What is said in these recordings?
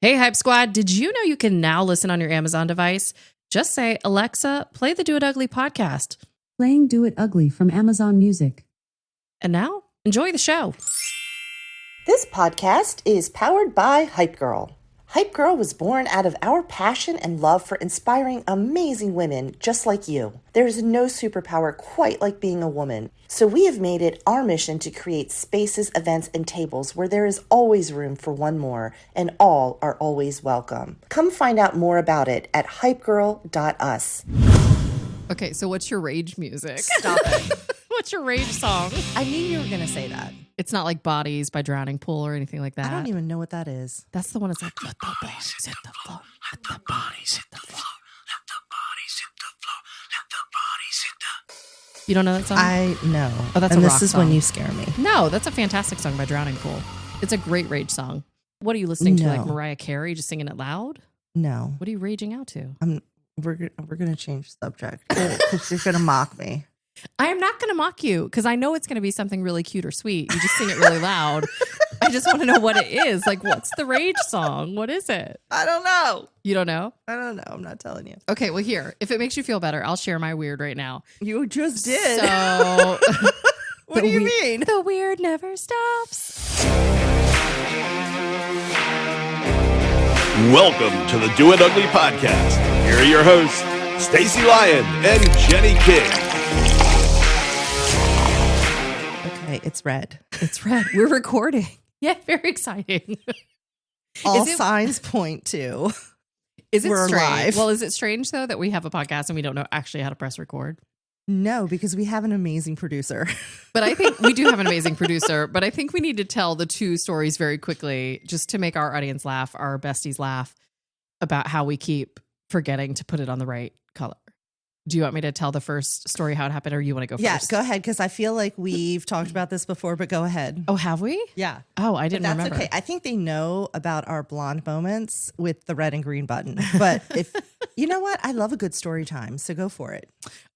Hey, Hype Squad, did you know you can now listen on your Amazon device? Just say, Alexa, play the Do It Ugly podcast. Playing Do It Ugly from Amazon Music. And now, enjoy the show. This podcast is powered by Hype Girl. Hype Girl was born out of our passion and love for inspiring amazing women just like you. There is no superpower quite like being a woman. So we have made it our mission to create spaces, events, and tables where there is always room for one more, and all are always welcome. Come find out more about it at hypegirl.us. Okay, so what's your rage music? Stop it. What's your rage song? I knew you were going to say that. It's not like Bodies by Drowning Pool or anything like that. I don't even know what that is. That's the one that's like, let the bodies hit the floor, let the bodies hit the floor, let the bodies hit the floor, let the bodies hit the... You don't know that song? I know. Oh, that's and a this rock is song. when you scare me. No, that's a fantastic song by Drowning Pool. It's a great rage song. What are you listening to? No. Like Mariah Carey, just singing it loud? No. What are you raging out to? We're going to change subject because you're going to mock me. I am not going to mock you because I know it's going to be something really cute or sweet. You just sing it really loud. I just want to know what it is. Like, what's the rage song? What is it? I don't know. You don't know? I don't know. I'm not telling you. Okay, well, here, if it makes you feel better, I'll share my weird right now. You just did. So, what do you mean? The weird never stops. Welcome to the Do It Ugly podcast. Here are your hosts, Stacy Lyon and Jenny King. Okay, it's red. It's red. We're recording. Yeah, very exciting. All signs point to. Is it we're strange? live. Well, is it strange, though, that we have a podcast and we don't know actually how to press record? No, because we have an amazing producer. But I think we do have an amazing producer, but I think we need to tell the two stories very quickly just to make our audience laugh, our besties laugh about how we keep forgetting to put it on the right color. Do you want me to tell the first story how it happened, or you want to go first? Yeah, go ahead, because I feel like we've talked about this before, but go ahead. Oh, have we? Yeah. Oh, I didn't That's remember. okay. I think they know about our blonde moments with the red and green button. But if you know what? I love a good story time, so go for it.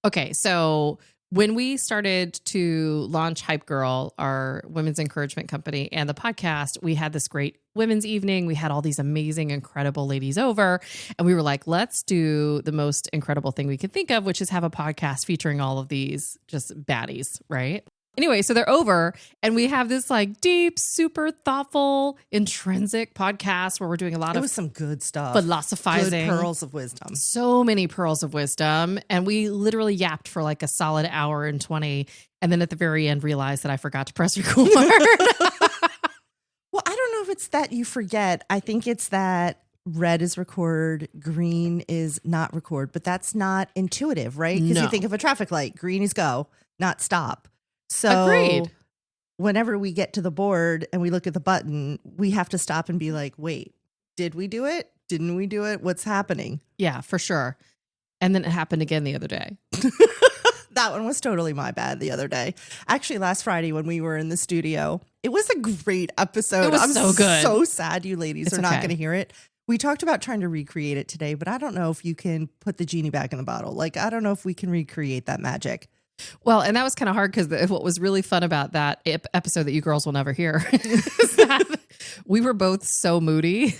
Okay, so when we started to launch Hype Girl, our women's encouragement company, and the podcast, we had this great women's evening. We had all these amazing, incredible ladies over, and we were like, let's do the most incredible thing we could think of, which is have a podcast featuring all of these just baddies, right? Anyway, so they're over, and we have this like deep, super thoughtful, intrinsic podcast where we're doing a lot It of was some good stuff. philosophizing. Good pearls of wisdom. So many pearls of wisdom. And we literally yapped for like a solid hour and 20. And then at the very end realized that I forgot to press record. Well, I don't know if it's that you forget. I think it's that red is record, green is not record, but that's not intuitive, right? Because No. you think of a traffic light, green is go, not stop. So Agreed. whenever we get to the board and we look at the button, we have to stop and be like, wait, did we do it? Didn't we do it? What's happening? Yeah, for sure. And then it happened again the other day. That one was totally my bad the other day. Actually, last Friday when we were in the studio, it was a great episode. It was I'm so good. So sad you ladies It's are not okay. going to hear it. We talked about trying to recreate it today, but I don't know if you can put the genie back in the bottle. Like, I don't know if we can recreate that magic. Well, and that was kind of hard because what was really fun about that episode that you girls will never hear is that we were both so moody.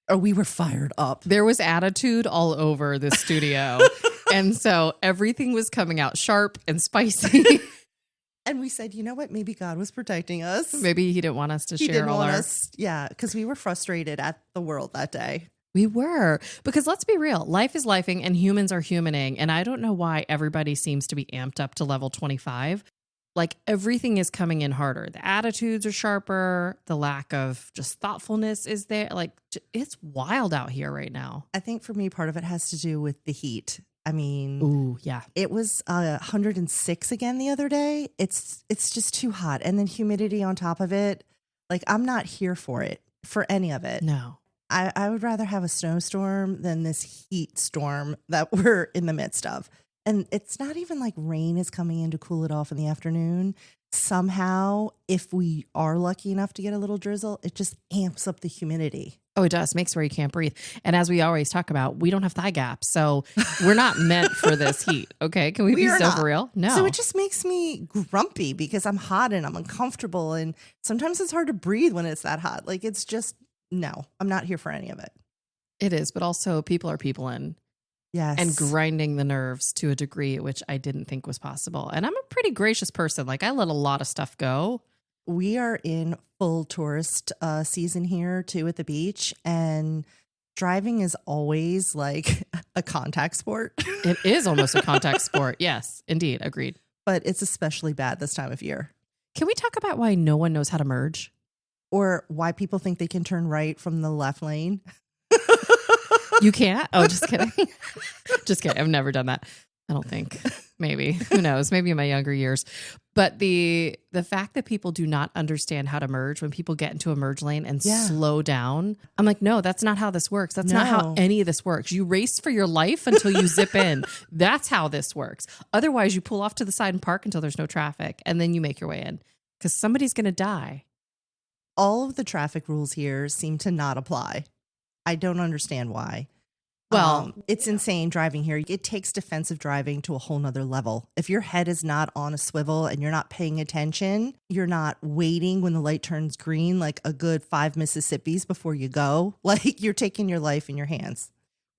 Or we were fired up. There was attitude all over the studio. And so everything was coming out sharp and spicy. And we said, you know what? Maybe God was protecting us. Maybe he didn't want us to He share didn't all want our... us. Yeah, because we were frustrated at the world that day. We were. Because let's be real. Life is lifing and humans are humaning. And I don't know why everybody seems to be amped up to level 25. Like everything is coming in harder. The attitudes are sharper. The lack of just thoughtfulness is there. Like it's wild out here right now. I think for me, part of it has to do with the heat. I mean, Ooh, yeah. it was 106 again the other day. It's just too hot. And then humidity on top of it. Like I'm not here for it, for any of it. No. I would rather have a snowstorm than this heat storm that we're in the midst of. And it's not even like rain is coming in to cool it off in the afternoon. Somehow, if we are lucky enough to get a little drizzle, it just amps up the humidity. Oh, it does. Makes where you can't breathe. And as we always talk about, we don't have thigh gaps. So we're not meant for this heat. Okay. Can we be are so not. for real? No. So it just makes me grumpy because I'm hot and I'm uncomfortable. And sometimes it's hard to breathe when it's that hot. Like it's just no, I'm not here for any of it. It is, but also people are people Yes. and grinding the nerves to a degree which I didn't think was possible. And I'm a pretty gracious person. Like I let a lot of stuff go. We are in full tourist season here too at the beach, and driving is always like a contact sport. It is almost a contact sport. Yes, indeed. Agreed. But it's especially bad this time of year. Can we talk about why no one knows how to merge? Or why people think they can turn right from the left lane. You can't? Oh, just kidding. Just kidding. I've never done that. I don't think. Maybe. Who knows? Maybe in my younger years. But the fact that people do not understand how to merge when people get into a merge lane and slow down, I'm like, no, that's not how this works. That's not how any of this works. You race for your life until you zip in. That's how this works. Otherwise, you pull off to the side and park until there's no traffic, and then you make your way in because somebody's going to die. All of the traffic rules here seem to not apply. I don't understand why. Well, it's insane driving here. It takes defensive driving to a whole nother level. If your head is not on a swivel and you're not paying attention, you're not waiting when the light turns green like a good 5 Mississippis before you go. Like you're taking your life in your hands.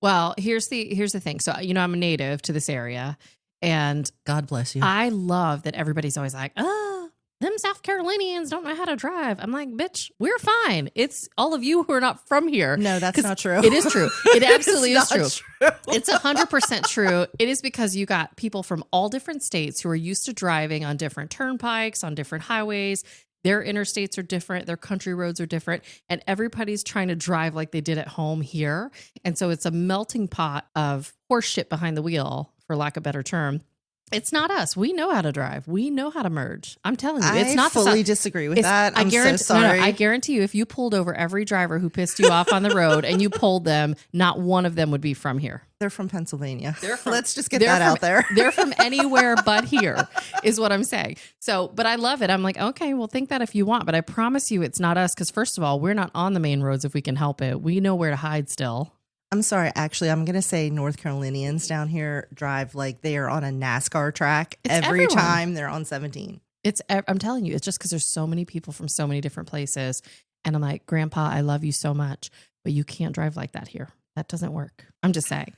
Well, here's the thing. So, I'm a native to this area, and God bless you. I love that everybody's always like, them South Carolinians don't know how to drive. I'm like, bitch, we're fine. It's all of you who are not from here. No, that's not true. It is true. It absolutely is It's true. not true. It's 100% true. It is because you got people from all different states who are used to driving on different turnpikes, on different highways. Their interstates are different. Their country roads are different. And everybody's trying to drive like they did at home here. And so it's a melting pot of horse shit behind the wheel, for lack of a better term. It's not us. We know how to drive. We know how to merge. I'm telling you, it's not fully disagree with that. I'm so sorry. No, I guarantee you, if you pulled over every driver who pissed you off on the road and you polled them, not one of them would be from here. They're from Pennsylvania. Let's just get they're that from, out there. They're from anywhere but here, is what I'm saying. So, but I love it. I'm like, okay, well, think that if you want, but I promise you, it's not us. Because first of all, we're not on the main roads if we can help it. We know where to hide still. I'm sorry. Actually, I'm going to say North Carolinians down here drive like they are on a NASCAR track every time they're on 17. I'm telling you, it's just because there's so many people from so many different places. And I'm like, Grandpa, I love you so much, but you can't drive like that here. That doesn't work. I'm just saying.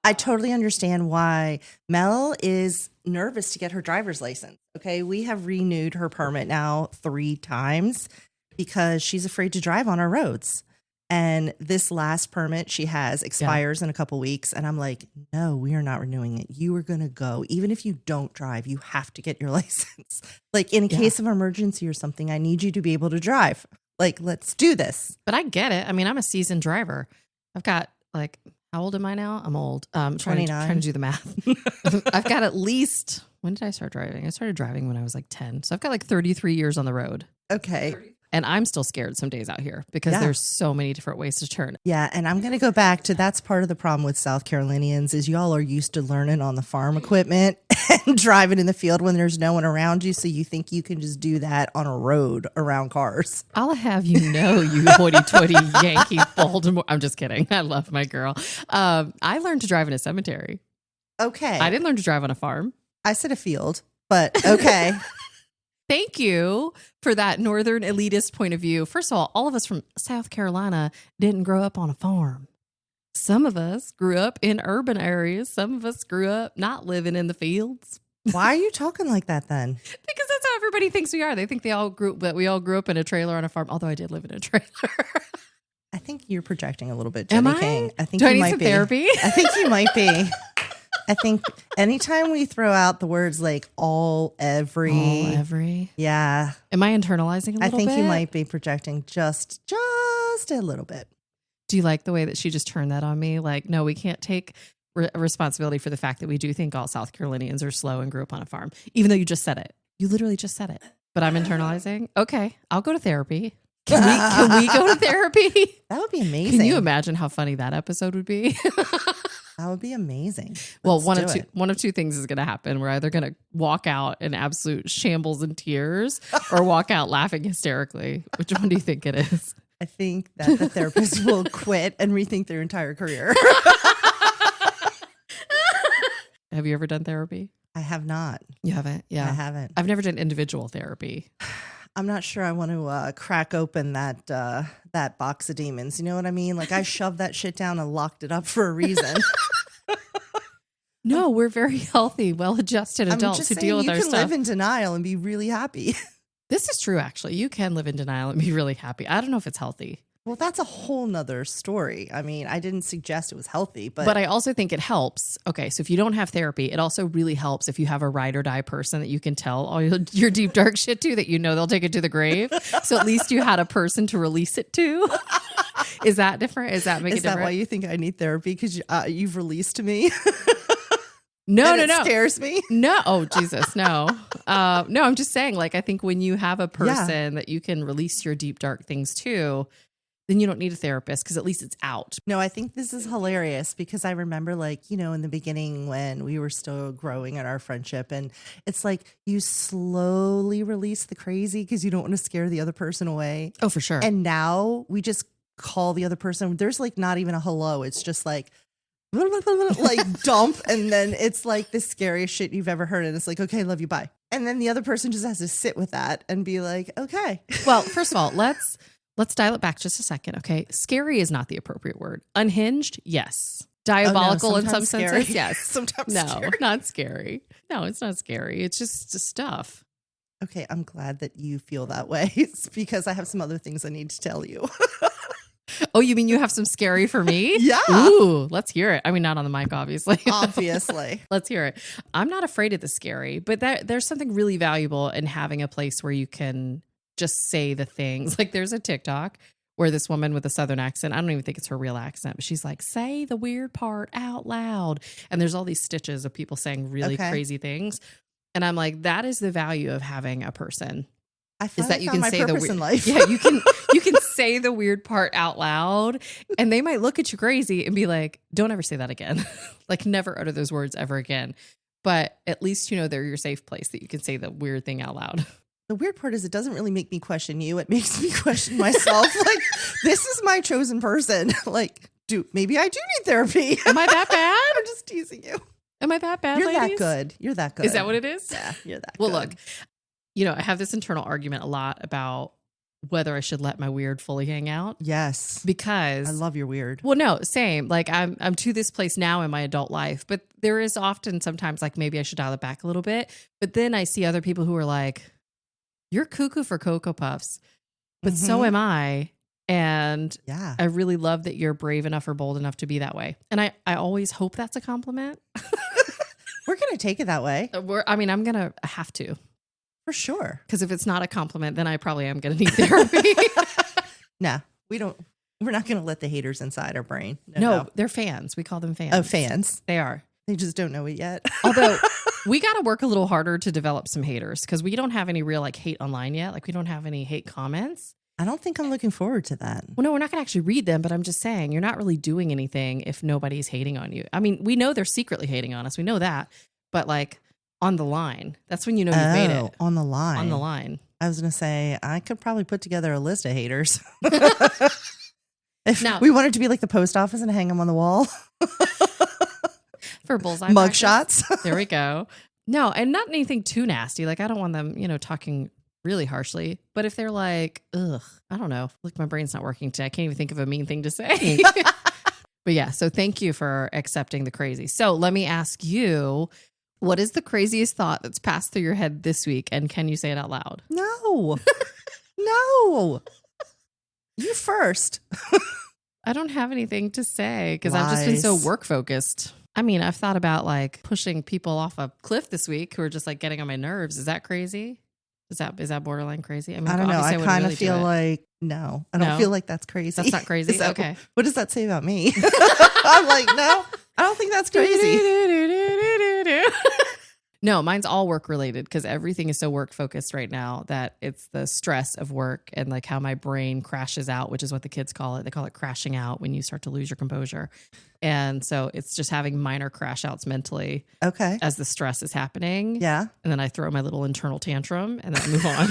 I totally understand why Mel is nervous to get her driver's license. Okay. We have renewed her permit now 3 times because she's afraid to drive on our roads. And this last permit she has expires in a couple weeks. And I'm like, no, we are not renewing it. You are going to go. Even if you don't drive, you have to get your license. Like in a case of emergency or something, I need you to be able to drive. Like, let's do this. But I get it. I mean, I'm a seasoned driver. I've got like, how old am I now? I'm old. Trying to do the math. I've got at least, when did I start driving? I started driving when I was like 10. So I've got like 33 years on the road. Okay. And I'm still scared some days out here because there's so many different ways to turn. Yeah. And I'm going to go back to that's part of the problem with South Carolinians is y'all are used to learning on the farm equipment and driving in the field when there's no one around you. So you think you can just do that on a road around cars. I'll have you know, you hoity-toity Yankee Baltimore. I'm just kidding. I love my girl. I learned to drive in a cemetery. Okay. I didn't learn to drive on a farm. I said a field, but okay. Thank you for that northern elitist point of view. First of all of us from South Carolina didn't grow up on a farm. Some of us grew up in urban areas. Some of us grew up not living in the fields. Why are you talking like that then? Because that's how everybody thinks we are. They think we all grew up in a trailer on a farm, although I did live in a trailer. I think you're projecting a little bit, Jenny King. I think Do I you need might some be. therapy? I think you might be. I think anytime we throw out the words like all, every. Yeah. Am I internalizing a little bit? I think you might be projecting just a little bit. Do you like the way that she just turned that on me? Like, no, we can't take responsibility for the fact that we do think all South Carolinians are slow and grew up on a farm, even though you just said it. You literally just said it. But I'm internalizing. Okay, I'll go to therapy. Can we go to therapy? That would be amazing. Can you imagine how funny that episode would be? That would be amazing. Well, one of two things is going to happen. We're either going to walk out in absolute shambles and tears or walk out laughing hysterically. Which one do you think it is? I think that the therapist will quit and rethink their entire career. Have you ever done therapy? I have not. You haven't? Yeah. I haven't. I've never done individual therapy. I'm not sure I want to crack open that box of demons. You know what I mean? Like I shoved that shit down and locked it up for a reason. No, we're very healthy, well-adjusted adults who deal with our stuff. You can stuff. live in denial and be really happy. This is true, actually. You can live in denial and be really happy. I don't know if it's healthy. Well, that's a whole nother story. I mean, I didn't suggest it was healthy, but I also think it helps. Okay, so if you don't have therapy, it also really helps if you have a ride or die person that you can tell all your deep, dark shit to, that you know they'll take it to the grave. So at least you had a person to release it to. Is that different? Is that make it different? Is that why you think I need therapy? Because you've released me? No. It scares me. No. Oh, Jesus. No. No, I'm just saying, like, I think when you have a person that you can release your deep, dark things to, then you don't need a therapist because at least it's out. No, I think this is hilarious because I remember, like, you know, in the beginning when we were still growing in our friendship, and it's like you slowly release the crazy because you don't want to scare the other person away. Oh, for sure. And now we just call the other person. There's like not even a hello. It's just like dump, and then it's like the scariest shit you've ever heard, and it's like, okay, love you, bye. And then the other person just has to sit with that and be like, okay. Well, first of all, let's dial it back just a second, okay? Scary is not the appropriate word. Unhinged, yes. Diabolical in some senses, yes. Sometimes scary. Not scary. No, it's not scary. It's just stuff. Okay, I'm glad that you feel that way. It's because I have some other things I need to tell you. Oh, you mean you have some scary for me? Yeah. Ooh, let's hear it. I mean, not on the mic, obviously. Obviously. Let's hear it. I'm not afraid of the scary, but there's something really valuable in having a place where you can just say the things. Like there's a TikTok where this woman with a Southern accent, I don't even think it's her real accent, but she's like, say the weird part out loud. And there's all these stitches of people saying really crazy things. And I'm like, that is the value of having a person. Is that you can say the weird in life. Yeah, you can say the weird part out loud, and they might look at you crazy and be like, "Don't ever say that again." Like, never utter those words ever again. But at least you know they're your safe place that you can say the weird thing out loud. The weird part is it doesn't really make me question you. It makes me question myself. Like, this is my chosen person. Like, maybe I do need therapy. Am I that bad? I'm just teasing you. Am I that bad? You're ladies? that good. You're that good. Is that what it is? Yeah, you're that well, good. Look. You know, I have this internal argument a lot about whether I should let my weird fully hang out. Yes. Because I love your weird. Well, no, same. Like I'm to this place now in my adult life, but there is often sometimes like maybe I should dial it back a little bit. But then I see other people who are like, you're cuckoo for Cocoa Puffs, but so am I. And I really love that you're brave enough or bold enough to be that way. And I always hope that's a compliment. We're going to take it that way. I'm going to have to. For sure. Because if it's not a compliment, then I probably am going to need therapy. No, we're not going to let the haters inside our brain. No, they're fans. We call them fans. Oh, fans. They are. They just don't know it yet. Although we got to work a little harder to develop some haters because we don't have any real like hate online yet. Like we don't have any hate comments. I don't think I'm looking forward to that. Well, no, we're not going to actually read them, but I'm just saying you're not really doing anything if nobody's hating on you. I mean, we know they're secretly hating on us. We know that. But like, on the line. That's when you know you've made it. On the line. On the line. I was going to say, I could probably put together a list of haters. If we wanted to be like the post office and hang them on the wall. For bullseye mugshots. There we go. No, and not anything too nasty. Like, I don't want them, talking really harshly. But if they're like, ugh, I don't know. Look, my brain's not working today. I can't even think of a mean thing to say. But yeah, so thank you for accepting the crazy. So let me ask you, what is the craziest thought that's passed through your head this week? And can you say it out loud? No. No. You first. I don't have anything to say because I've just been so work focused. I mean, I've thought about like pushing people off a cliff this week who are just like getting on my nerves. Is that crazy? Is that borderline crazy? I mean, I don't know. I kind of really feel like, no, I don't feel like that's crazy. That's not crazy. Okay. What does that say about me? I'm like, no, I don't think that's crazy. No, mine's all work related because everything is so work focused right now that it's the stress of work and like how my brain crashes out, which is what the kids call it. They call it crashing out when you start to lose your composure. And so it's just having minor crash outs mentally. Okay. As the stress is happening. Yeah. And then I throw my little internal tantrum and then I move on.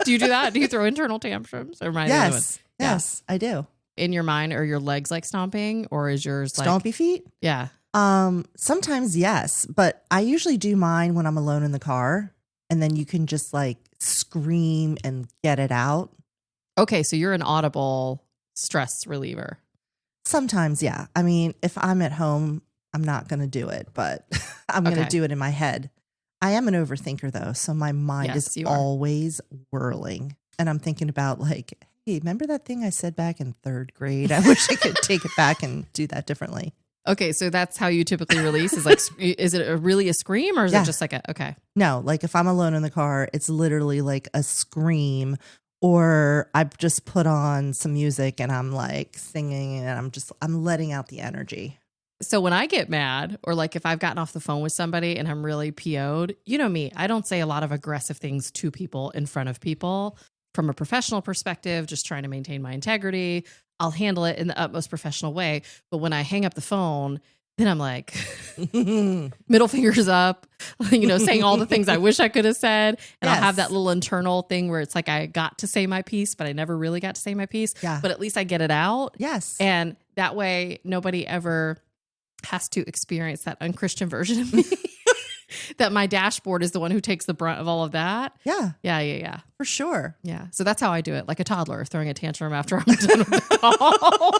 Do you do that? Do you throw internal tantrums? Or am I the other one? Yes, I do. In your mind, are your legs like stomping or is yours like stompy feet? Yeah. Sometimes yes, but I usually do mine when I'm alone in the car and then you can just like scream and get it out. Okay, so you're an audible stress reliever. Sometimes, yeah. I mean, if I'm at home, I'm not going to do it, but I'm going to do it in my head. I am an overthinker though, so my mind is always whirling. And I'm thinking about like, hey, remember that thing I said back in 3rd grade? I wish I could take it back and do that differently. Okay, so that's how you typically release is like, is it really a scream or is it just like okay. No, like if I'm alone in the car, it's literally like a scream, or I just put on some music and I'm like singing and I'm letting out the energy. So when I get mad, or like if I've gotten off the phone with somebody and I'm really PO'd, you know me, I don't say a lot of aggressive things to people in front of people. From a professional perspective, just trying to maintain my integrity, I'll handle it in the utmost professional way. But when I hang up the phone, then I'm like, middle fingers up, saying all the things I wish I could have said. And I'll have that little internal thing where it's like I got to say my piece, but I never really got to say my piece. Yeah. But at least I get it out. Yes. And that way, nobody ever has to experience that unchristian version of me. That my dashboard is the one who takes the brunt of all of that. Yeah. Yeah. For sure. Yeah. So that's how I do it, like a toddler throwing a tantrum after I'm done with the call.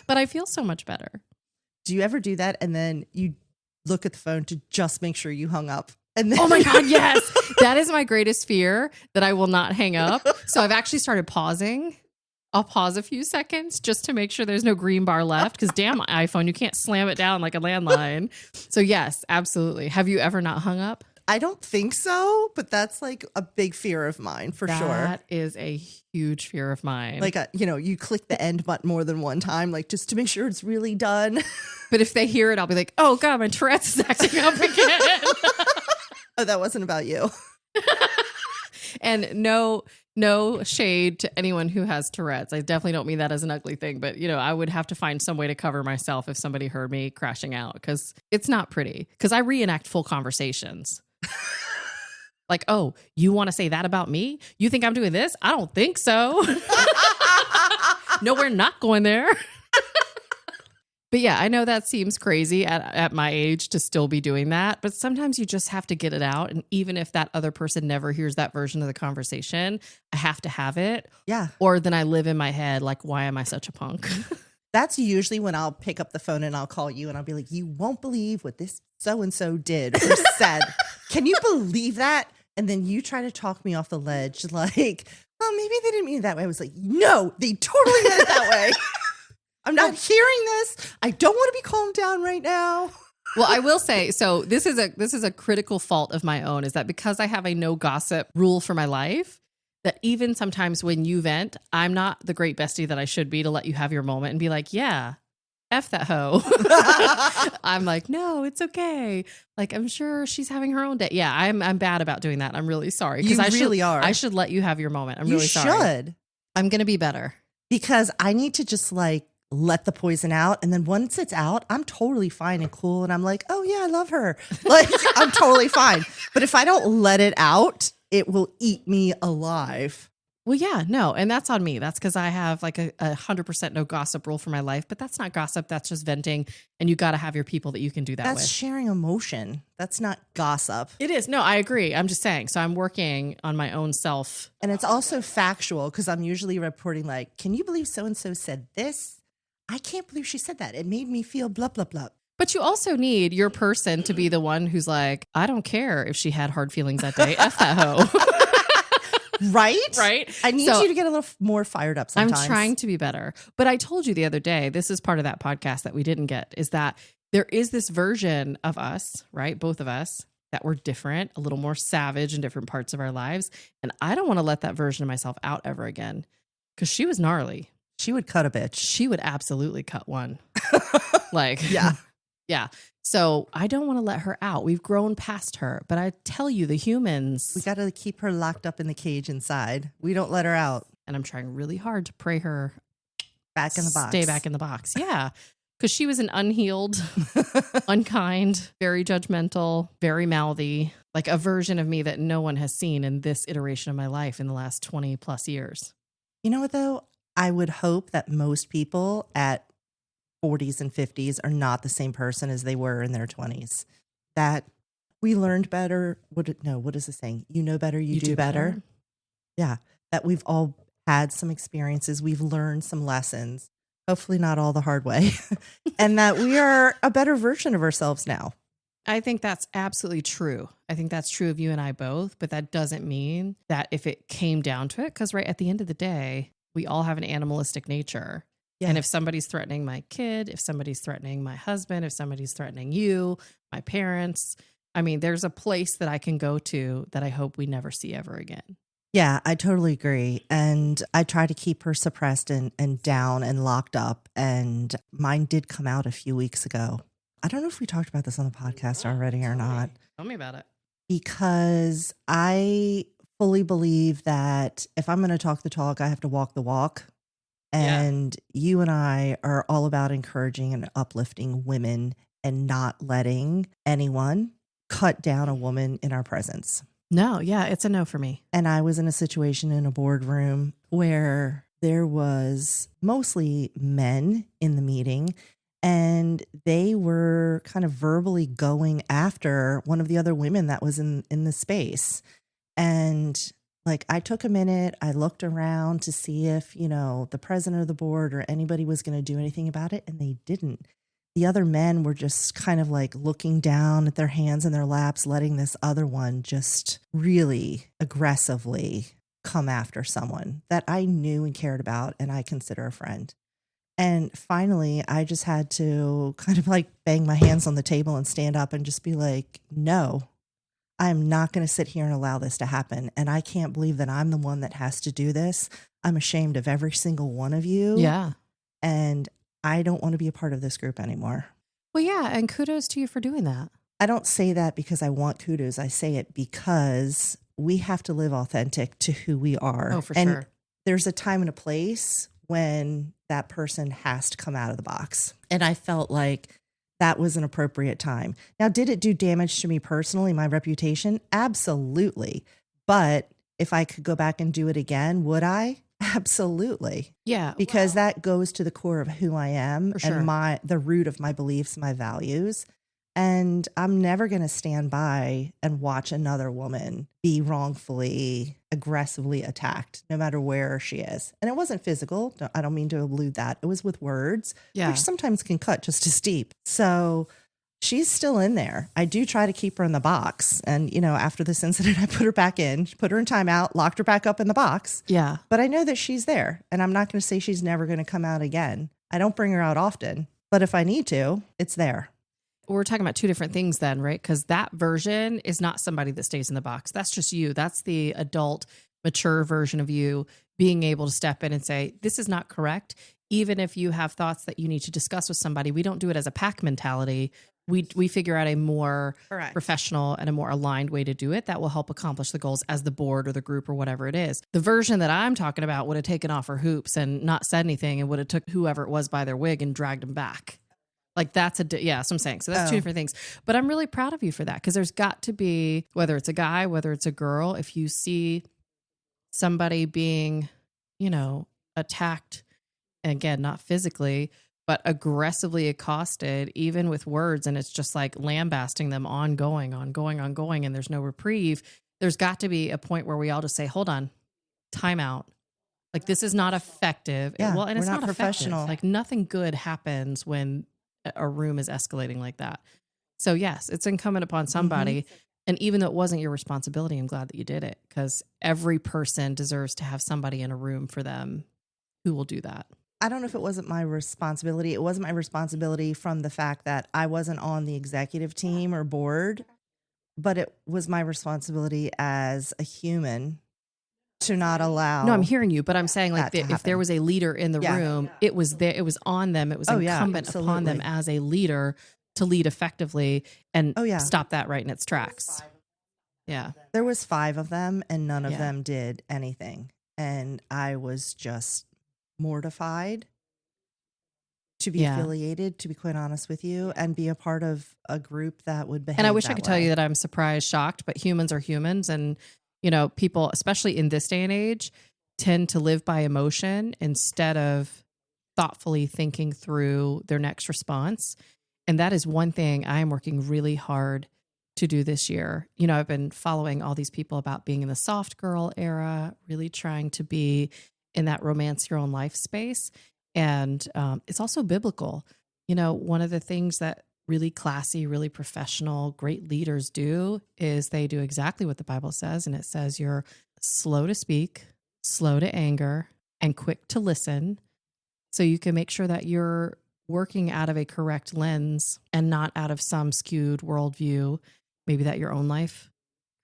But I feel so much better. Do you ever do that and then you look at the phone to just make sure you hung up? And then oh my God, yes. That is my greatest fear, that I will not hang up. So I've actually started pausing. I'll pause a few seconds just to make sure there's no green bar left, because damn iPhone, you can't slam it down like a landline. So yes, absolutely. Have you ever not hung up? I don't think so, but that's like a big fear of mine for sure. That is a huge fear of mine. Like, you click the end button more than one time, like just to make sure it's really done. But if they hear it, I'll be like, oh God, my Tourette's is acting up again. Oh, that wasn't about you. And no shade to anyone who has Tourette's. I definitely don't mean that as an ugly thing, but I would have to find some way to cover myself if somebody heard me crashing out, because it's not pretty. Because I reenact full conversations. Like, oh, you want to say that about me? You think I'm doing this? I don't think so. No, we're not going there. But yeah, I know that seems crazy at my age to still be doing that, but sometimes you just have to get it out. And even if that other person never hears that version of the conversation, I have to have it. Yeah. Or then I live in my head like, why am I such a punk? That's usually when I'll pick up the phone and I'll call you and I'll be like, you won't believe what this so-and-so did or said. Can you believe that? And then you try to talk me off the ledge like, oh, maybe they didn't mean it that way. I was like, no, they totally meant it that way. I'm not hearing this. I don't want to be calmed down right now. Well, I will say, so this is a critical fault of my own, is that because I have a no gossip rule for my life, that even sometimes when you vent, I'm not the great bestie that I should be to let you have your moment and be like, yeah, F that hoe. I'm like, no, it's okay. Like, I'm sure she's having her own day. Yeah, I'm bad about doing that. I'm really sorry. You really are. I should let you have your moment. I'm really sorry. You should. I'm going to be better. Because I need to just like let the poison out. And then once it's out, I'm totally fine and cool. And I'm like, oh yeah, I love her. Like, I'm totally fine. But if I don't let it out, it will eat me alive. Well, yeah, no. And that's on me. That's because I have like a 100% no gossip rule for my life. But that's not gossip. That's just venting. And you got to have your people that you can do that with. That's sharing emotion. That's not gossip. It is. No, I agree. I'm just saying. So I'm working on my own self. And it's also factual, because I'm usually reporting like, can you believe so-and-so said this? I can't believe she said that. It made me feel blah, blah, blah. But you also need your person to be the one who's like, I don't care if she had hard feelings that day. F that hoe. Right? Right. I need you to get a little more fired up sometimes. I'm trying to be better. But I told you the other day, this is part of that podcast that we didn't get, is that there is this version of us, right? Both of us, that we're different, a little more savage in different parts of our lives. And I don't want to let that version of myself out ever again, because she was gnarly. She would cut a bitch. She would absolutely cut one. Like, yeah. Yeah. So I don't want to let her out. We've grown past her. But I tell you, the humans. We got to keep her locked up in the cage inside. We don't let her out. And I'm trying really hard to pray her back in the box. Stay back in the box. Yeah. Because she was an unhealed, unkind, very judgmental, very mouthy, like a version of me that no one has seen in this iteration of my life in the last 20 plus years. You know what, though? I would hope that most people at 40s and 50s are not the same person as they were in their 20s. That we learned better. What is the saying? You know better, you do better. Yeah. That we've all had some experiences. We've learned some lessons, hopefully not all the hard way, and that we are a better version of ourselves now. I think that's absolutely true. I think that's true of you and I both, but that doesn't mean that if it came down to it, because right at the end of the day, we all have an animalistic nature. Yeah. And if somebody's threatening my kid, if somebody's threatening my husband, if somebody's threatening you, my parents, I mean, there's a place that I can go to that I hope we never see ever again. Yeah, I totally agree. And I try to keep her suppressed and down and locked up. And mine did come out a few weeks ago. I don't know if we talked about this on the podcast already or not. Tell me about it. Because I fully believe that if I'm going to talk the talk, I have to walk the walk. And you and I are all about encouraging and uplifting women and not letting anyone cut down a woman in our presence. No, yeah, it's a no for me. And I was in a situation in a boardroom where there was mostly men in the meeting, and they were kind of verbally going after one of the other women that was in the space. And like, I took a minute, I looked around to see if, the president of the board or anybody was going to do anything about it, and they didn't. The other men were just kind of like looking down at their hands in their laps, letting this other one just really aggressively come after someone that I knew and cared about and I consider a friend. And finally, I just had to kind of like bang my hands on the table and stand up and just be like, no, I'm not going to sit here and allow this to happen. And I can't believe that I'm the one that has to do this. I'm ashamed of every single one of you. Yeah. And I don't want to be a part of this group anymore. Well, yeah. And kudos to you for doing that. I don't say that because I want kudos. I say it because we have to live authentic to who we are. Oh, for sure. There's a time and a place when that person has to come out of the box. And I felt like that was an appropriate time. Now, did it do damage to me personally, my reputation? Absolutely. But if I could go back and do it again, would I? Absolutely. Yeah. Because that goes to the core of who I am and the root of my beliefs, my values. And I'm never going to stand by and watch another woman be wrongfully, aggressively attacked, no matter where she is. And it wasn't physical. I don't mean to allude that. It was with words, which sometimes can cut just as deep. So she's still in there. I do try to keep her in the box. And, after this incident, I put her back in, put her in timeout, locked her back up in the box. Yeah. But I know that she's there. And I'm not going to say she's never going to come out again. I don't bring her out often. But if I need to, it's there. We're talking about two different things then, right? Because that version is not somebody that stays in the box. That's just you. That's the adult, mature version of you being able to step in and say, this is not correct. Even if you have thoughts that you need to discuss with somebody, we don't do it as a pack mentality. We figure out a more professional and a more aligned way to do it that will help accomplish the goals as the board or the group or whatever it is. The version that I'm talking about would have taken off her hoops and not said anything and would have took whoever it was by their wig and dragged them back. Like that's that's what I'm saying. So that's two different things. But I'm really proud of you for that, because there's got to be, whether it's a guy, whether it's a girl, if you see somebody being, attacked, and again, not physically, but aggressively accosted, even with words, and it's just like lambasting them ongoing, and there's no reprieve. There's got to be a point where we all just say, hold on, time out. Like, this is not effective. Yeah, well, and it's not professional. Effective. Like, nothing good happens when a room is escalating like that. So yes, it's incumbent upon somebody. Mm-hmm. And even though it wasn't your responsibility, I'm glad that you did it, because every person deserves to have somebody in a room for them who will do that. I don't know if it wasn't my responsibility. It wasn't my responsibility from the fact that I wasn't on the executive team or board, but it was my responsibility as a human to not allow. No, I'm hearing you, but I'm saying, like, if there was a leader in the room, it was there. It was on them. It was incumbent upon them as a leader to lead effectively and stop that right in its tracks. Yeah. There was 5 of them and none of them did anything. And I was just mortified to be affiliated, to be quite honest with you, and be a part of a group that would behave. And I wish I could tell you that I'm surprised, shocked, but humans are humans. And, people, especially in this day and age, tend to live by emotion instead of thoughtfully thinking through their next response. And that is one thing I am working really hard to do this year. You know, I've been following all these people about being in the soft girl era, really trying to be in that romance your own life space. And it's also biblical. You know, one of the things that really classy, really professional, great leaders do is they do exactly what the Bible says. And it says you're slow to speak, slow to anger, and quick to listen. So you can make sure that you're working out of a correct lens and not out of some skewed worldview, maybe that your own life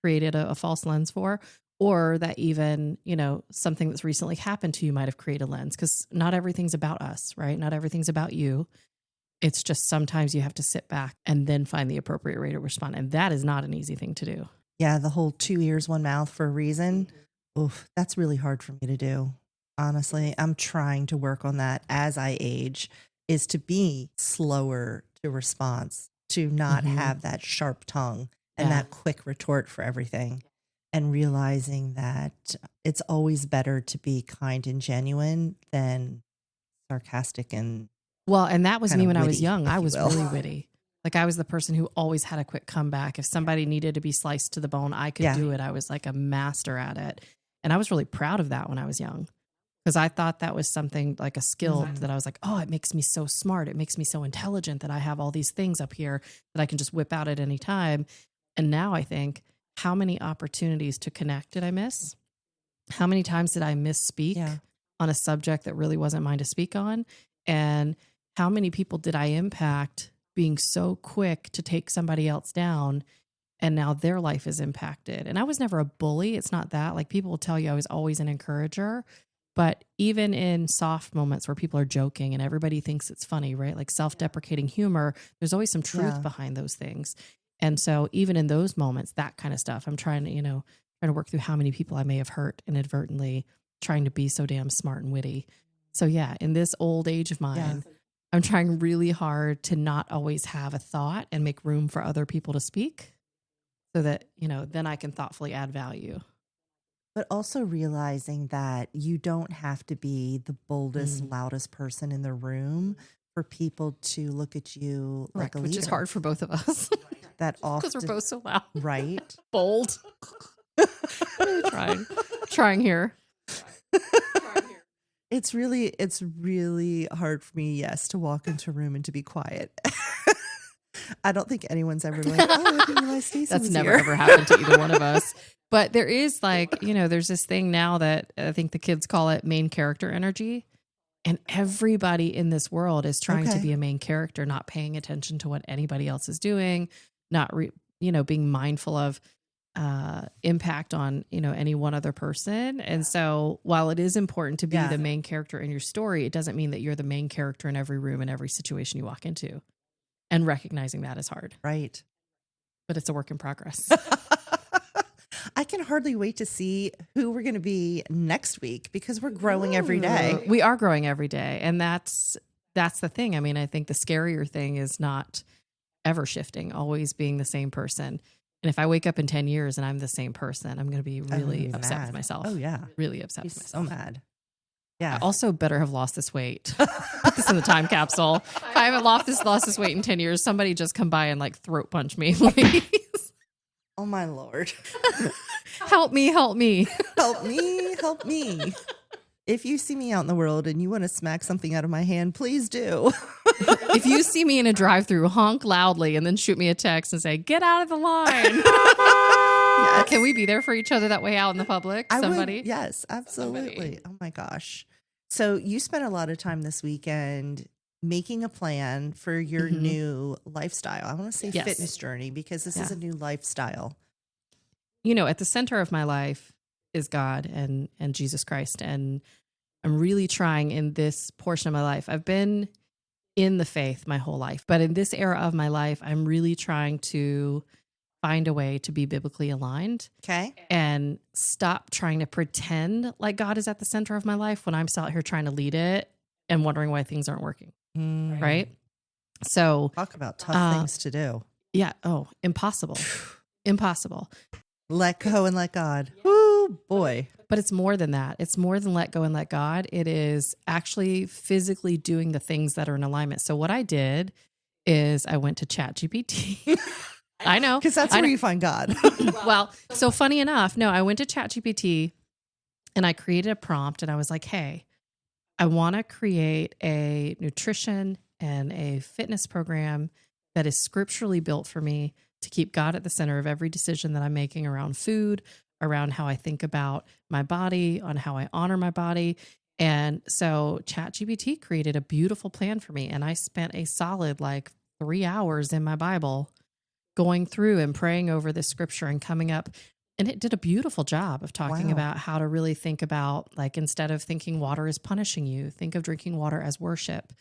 created a false lens for, or that even, you know, something that's recently happened to you might have created a lens, because not everything's about us, right? Not everything's about you. It's just sometimes you have to sit back and then find the appropriate way to respond. And that is not an easy thing to do. Yeah, the whole 2 ears, 1 mouth for a reason. Oof, that's really hard for me to do. Honestly, I'm trying to work on that as I age, is to be slower to response, to not have that sharp tongue and that quick retort for everything, and realizing that it's always better to be kind and genuine than sarcastic and well, and that was me when I was witty, young. I if you was will. really witty. Like I was the person who always had a quick comeback. If somebody needed to be sliced to the bone, I could do it. I was like a master at it. And I was really proud of that when I was young, because I thought that was something like a skill that I was like, oh, it makes me so smart. It makes me so intelligent that I have all these things up here that I can just whip out at any time. And now I think, how many opportunities to connect did I miss? How many times did I misspeak on a subject that really wasn't mine to speak on? And how many people did I impact being so quick to take somebody else down, and now their life is impacted? And I was never a bully. It's not that. Like, people will tell you I was always an encourager, but even in soft moments where people are joking and everybody thinks it's funny, right? Like self-deprecating humor, there's always some truth behind those things. And so even in those moments, that kind of stuff, I'm trying to work through how many people I may have hurt inadvertently, trying to be so damn smart and witty. So yeah, in this old age of mine, I'm trying really hard to not always have a thought and make room for other people to speak, so that, you know, then I can thoughtfully add value. But also realizing that you don't have to be the boldest, loudest person in the room for people to look at you like a leader. Which is hard for both of us. That often, because we're both so loud. Right? Bold. Trying here. It's really hard for me, to walk into a room and to be quiet. I don't think anyone's ever like, oh, I didn't realize Stacey That's was never here. ever happened to either one of us. But there is, like, you know, there's this thing now that I think the kids call it main character energy. And everybody in this world is trying to be a main character, not paying attention to what anybody else is doing, not, being mindful of impact on, any one other person. And so while it is important to be the main character in your story, it doesn't mean that you're the main character in every room and every situation you walk into. And recognizing that is hard. Right. But it's a work in progress. I can hardly wait to see who we're going to be next week, because we're growing every day. We are growing every day. And that's the thing. I mean, I think the scarier thing is not ever shifting, always being the same person. And if I wake up in 10 years and I'm the same person, I'm going to be really upset with myself. Oh, yeah. Really upset with myself. So mad. Yeah. I also better have lost this weight. Put this in the time capsule. If I haven't lost this weight in 10 years, somebody just come by and like throat punch me, please. Oh, my Lord. Help me. Help me. Help me. If you see me out in the world and you want to smack something out of my hand, please do. If you see me in a drive-through, honk loudly and then shoot me a text and say, get out of the line. Yes. Can we be there for each other that way out in the public? Somebody? Yes, absolutely. Oh my gosh. So you spent a lot of time this weekend making a plan for your new lifestyle. I want to say fitness journey, because this is a new lifestyle. At the center of my life is God and Jesus Christ. And I'm really trying in this portion of my life. I've been in the faith my whole life, but in this era of my life, I'm really trying to find a way to be biblically aligned. Okay. And stop trying to pretend like God is at the center of my life when I'm still out here trying to lead it and wondering why things aren't working. Right. So talk about tough things to do. Yeah. Oh, impossible. Impossible. Let go and let God. Woo, boy. But it's more than that. It's more than let go and let God. It is actually physically doing the things that are in alignment. So what I did is I went to ChatGPT I know. Because that's where you find God. Well, so funny enough, no, I went to ChatGPT and I created a prompt and I was like, hey, I want to create a nutrition and a fitness program that is scripturally built for me to keep God at the center of every decision that I'm making around food, around how I think about my body, on how I honor my body. And so ChatGPT created a beautiful plan for me. And I spent a solid 3 hours in my Bible going through and praying over this scripture and coming up. And it did a beautiful job of talking about how to really think about, instead of thinking water is punishing you, think of drinking water as worship,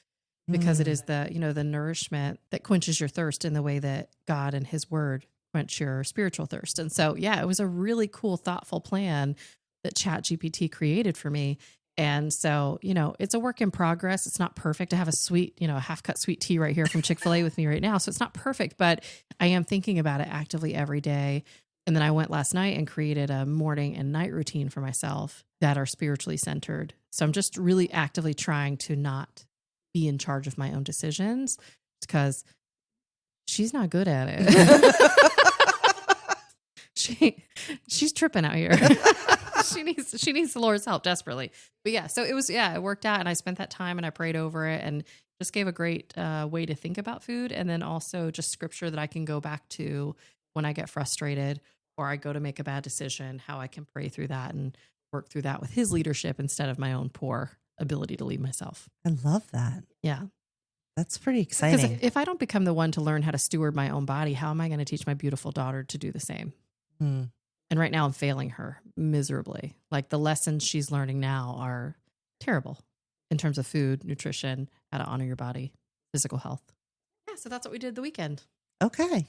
because it is the nourishment that quenches your thirst in the way that God and his word quench your spiritual thirst. And so, it was a really cool, thoughtful plan that ChatGPT created for me. And so, it's a work in progress. It's not perfect. I have a sweet, half-cut sweet tea right here from Chick-fil-A with me right now. So it's not perfect, but I am thinking about it actively every day. And then I went last night and created a morning and night routine for myself that are spiritually centered. So I'm just really actively trying to not be in charge of my own decisions because she's not good at it. She's tripping out here. she needs the Lord's help desperately. But so it worked out, and I spent that time and I prayed over it and just gave a great way to think about food, and then also just scripture that I can go back to when I get frustrated or I go to make a bad decision, how I can pray through that and work through that with his leadership instead of my own poor ability to lead myself. I love that. Yeah. That's pretty exciting. Because if I don't become the one to learn how to steward my own body, how am I going to teach my beautiful daughter to do the same? And right now I'm failing her miserably. The lessons she's learning now are terrible in terms of food, nutrition, how to honor your body, physical health. Yeah. So that's what we did the weekend. Okay.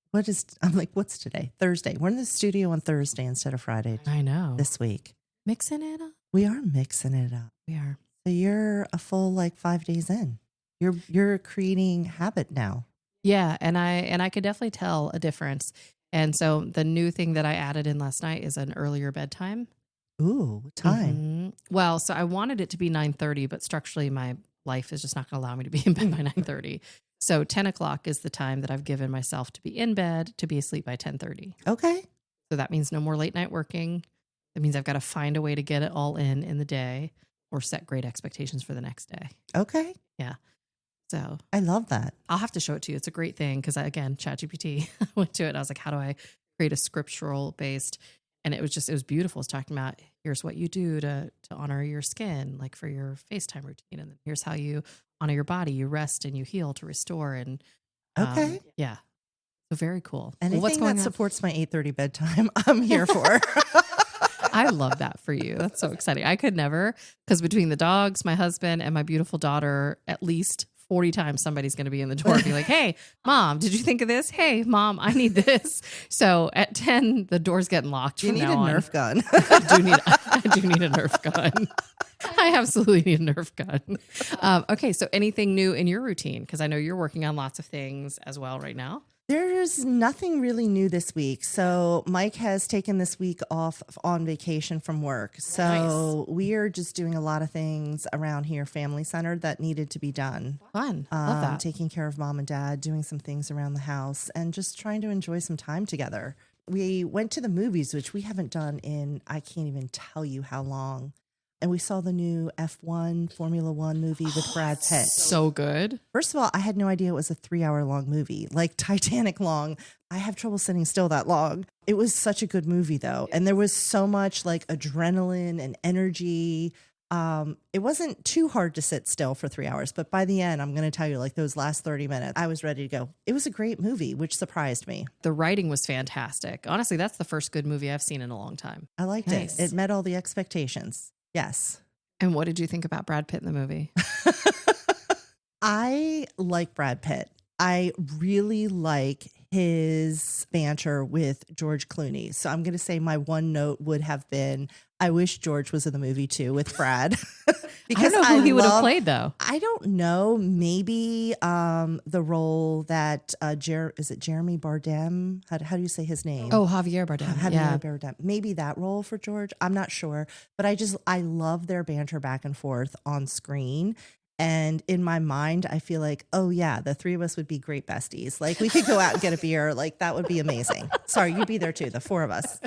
What's today? Thursday. We're in the studio on Thursday instead of Friday. I know. This week. Mixing it up. We are mixing it up. We are. So you're a full 5 days in. You're creating habit now. Yeah, and I could definitely tell a difference. And so the new thing that I added in last night is an earlier bedtime. Ooh, what time? Mm-hmm. Well, so I wanted it to be 9:30, but structurally my life is just not going to allow me to be in bed by 9:30. So 10 o'clock is the time that I've given myself to be in bed, to be asleep by 10:30. Okay. So that means no more late night working. That means I've got to find a way to get it all in the day or set great expectations for the next day. Okay. Yeah. So I love that. I'll have to show it to you. It's a great thing because again, ChatGPT, I went to it and I was like, how do I create a scriptural based? And it was beautiful. It's talking about here's what you do to honor your skin, for your FaceTime routine. And then here's how you honor your body. You rest and you heal to restore. And okay. Yeah. So very cool. Anything what's going that on? supports my 8:30 bedtime, I'm here for. I love that for you. That's so exciting. I could never, because between the dogs, my husband, and my beautiful daughter, at least 40 times somebody's going to be in the door and be like, hey, Mom, did you think of this? Hey, Mom, I need this. So at 10, the door's getting locked. You need a Nerf gun. I do need a Nerf gun. I absolutely need a Nerf gun. Okay, so anything new in your routine? Because I know you're working on lots of things as well right now. There's nothing really new this week. So Mike has taken this week off on vacation from work. So we are just doing a lot of things around here, family centered, that needed to be done. Fun. Love that. Taking care of mom and dad, doing some things around the house, and just trying to enjoy some time together. We went to the movies, which we haven't done in, I can't even tell you how long. And we saw the new F1 Formula One movie with Brad Pitt. So good. First of all, I had no idea it was a 3-hour-long movie, like Titanic long. I have trouble sitting still that long. It was such a good movie, though. And there was so much adrenaline and energy. It wasn't too hard to sit still for 3 hours. But by the end, I'm going to tell you, those last 30 minutes, I was ready to go. It was a great movie, which surprised me. The writing was fantastic. Honestly, that's the first good movie I've seen in a long time. I liked it. It met all the expectations. Yes. And what did you think about Brad Pitt in the movie? I like Brad Pitt. I really like his banter with George Clooney. So I'm going to say my one note would have been, I wish George was in the movie too with Brad. Because I don't know who he would have played though. I don't know. Maybe the role that is it Jeremy Bardem? How do you say his name? Oh, Javier Bardem. Javier Bardem. Maybe that role for George. I'm not sure, but I love their banter back and forth on screen. And in my mind, I feel like, oh yeah, the three of us would be great besties. Like we could go out and get a beer. Like that would be amazing. Sorry, you'd be there too, the four of us.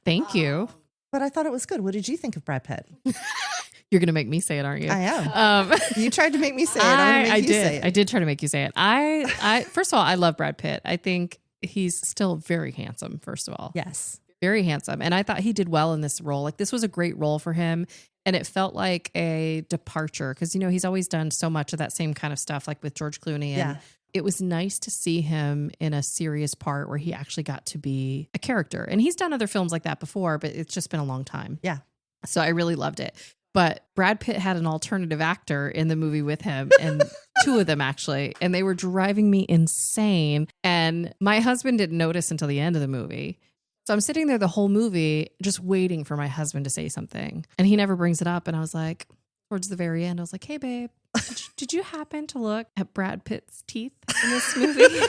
Thank you. But I thought it was good. What did you think of Brad Pitt? You're going to make me say it, aren't you? I am. You tried to make me say it. I did. Say it. I did try to make you say it. I first of all, I love Brad Pitt. I think he's still very handsome, first of all. Yes. Very handsome. And I thought he did well in this role. Like this was a great role for him. And it felt like a departure because, he's always done so much of that same kind of stuff, like with George Clooney. And it was nice to see him in a serious part where he actually got to be a character. And he's done other films like that before, but it's just been a long time. Yeah. So I really loved it. But Brad Pitt had an alternative actor in the movie with him, and two of them actually, and they were driving me insane. And my husband didn't notice until the end of the movie. So I'm sitting there the whole movie just waiting for my husband to say something. And he never brings it up. And I was like, towards the very end, I was like, hey, babe, did you happen to look at Brad Pitt's teeth in this movie?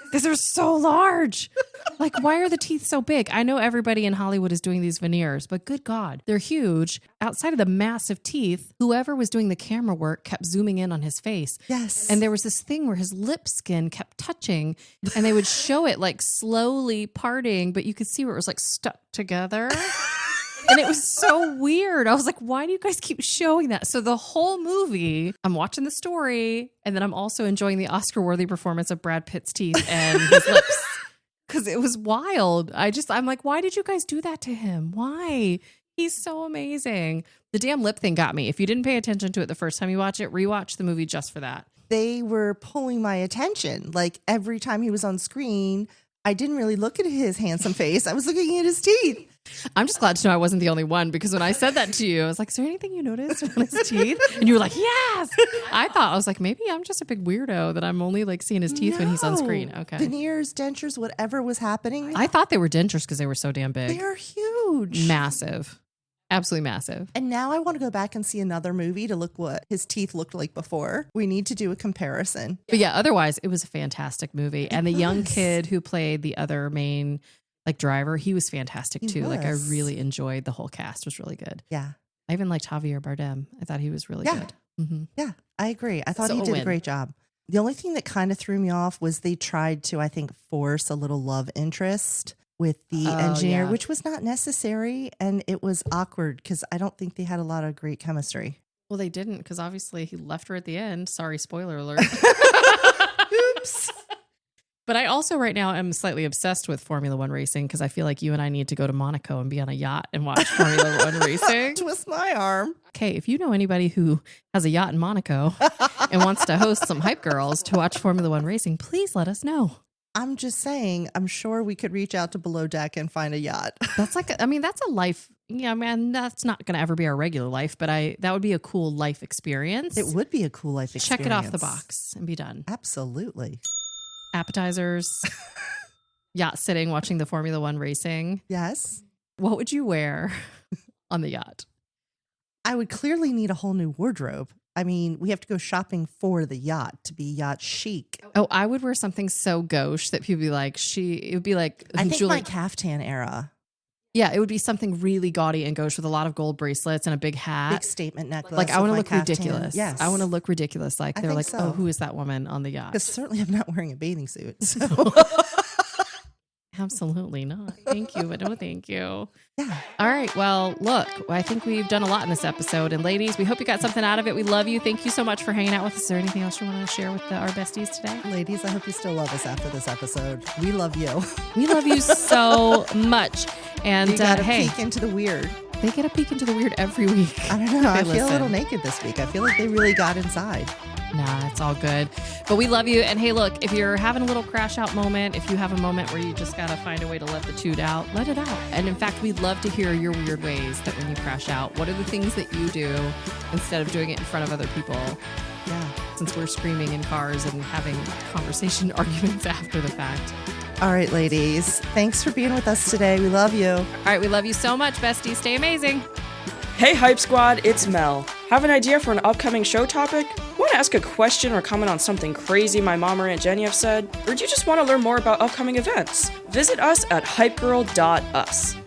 Because they're so large. Like, why are the teeth so big? I know everybody in Hollywood is doing these veneers, but good God, they're huge. Outside of the massive teeth, whoever was doing the camera work kept zooming in on his face. Yes. And there was this thing where his lip skin kept touching and they would show it like slowly parting, but you could see where it was like stuck together. And it was so weird. I was like, why do you guys keep showing that? So the whole movie, I'm watching the story, and then I'm also enjoying the Oscar-worthy performance of Brad Pitt's teeth and his lips. Because it was wild. I'm like, why did you guys do that to him? Why? He's so amazing. The damn lip thing got me. If you didn't pay attention to it the first time you watch it, rewatch the movie just for that. They were pulling my attention. Like every time he was on screen, I didn't really look at his handsome face. I was looking at his teeth. I'm just glad to know I wasn't the only one, because when I said that to you, I was like, is there anything you noticed on his teeth? And you were like, yes. I was like, maybe I'm just a big weirdo that I'm only like seeing his teeth when he's on screen. Okay. Veneers, dentures, whatever was happening. I thought they were dentures because they were so damn big. They're huge. Massive. Absolutely massive. And now I want to go back and see another movie to look what his teeth looked like before. We need to do a comparison. But yeah, otherwise it was a fantastic movie. And the young kid who played the other main driver, he was fantastic too. Like I really enjoyed the whole cast. It was really good. Yeah. I even liked Javier Bardem. I thought he was really good. Mm-hmm. Yeah, I agree. I thought he did a great job. The only thing that kind of threw me off was they tried to, I think, force a little love interest with the engineer, which was not necessary. And it was awkward because I don't think they had a lot of great chemistry. Well, they didn't, because obviously he left her at the end. Sorry, spoiler alert. Oops. But I also right now am slightly obsessed with Formula One racing because I feel like you and I need to go to Monaco and be on a yacht and watch Formula One racing. Twist my arm. Okay, if you know anybody who has a yacht in Monaco and wants to host some hype girls to watch Formula One racing, please let us know. I'm just saying, I'm sure we could reach out to Below Deck and find a yacht. That's that's a life. Yeah, man, that's not going to ever be our regular life, but that would be a cool life experience. It would be a cool life experience. Check it off the box and be done. Absolutely. Appetizers, yacht sitting, watching the Formula One racing. Yes. What would you wear on the yacht? I would clearly need a whole new wardrobe. I mean, we have to go shopping for the yacht to be yacht chic. Oh, I would wear something so gauche that people would be like, it would be like, I think my caftan era. Yeah, it would be something really gaudy and gauche with a lot of gold bracelets and a big hat. Big statement necklace. Like, I want to look caftan. ridiculous. Yes. I want to look ridiculous. Like, they're like, so. Oh, who is that woman on the yacht? Because certainly I'm not wearing a bathing suit. So. Absolutely not. Thank you, but no thank you. Yeah. All right. Well, look, I think we've done a lot in this episode. And ladies, we hope you got something out of it. We love you. Thank you so much for hanging out with us. Is there anything else you want to share with our besties today? Ladies, I hope you still love us after this episode. We love you. We love you so much. And you got a hey, peek into the weird. They get a peek into the weird every week. I don't know. I feel a little naked this week. I feel like they really got inside. Nah, it's all good. But we love you. And hey, look, if you're having a little crash out moment, if you have a moment where you just got to find a way to let the toot out, let it out. And in fact, we'd love to hear your weird ways that when you crash out, what are the things that you do instead of doing it in front of other people? Yeah. Since we're screaming in cars and having conversation arguments after the fact. All right, ladies. Thanks for being with us today. We love you. All right. We love you so much, besties. Stay amazing. Hey Hype Squad, it's Mel. Have an idea for an upcoming show topic? Want to ask a question or comment on something crazy my mom or Aunt Jenny have said? Or do you just want to learn more about upcoming events? Visit us at hypegirl.us.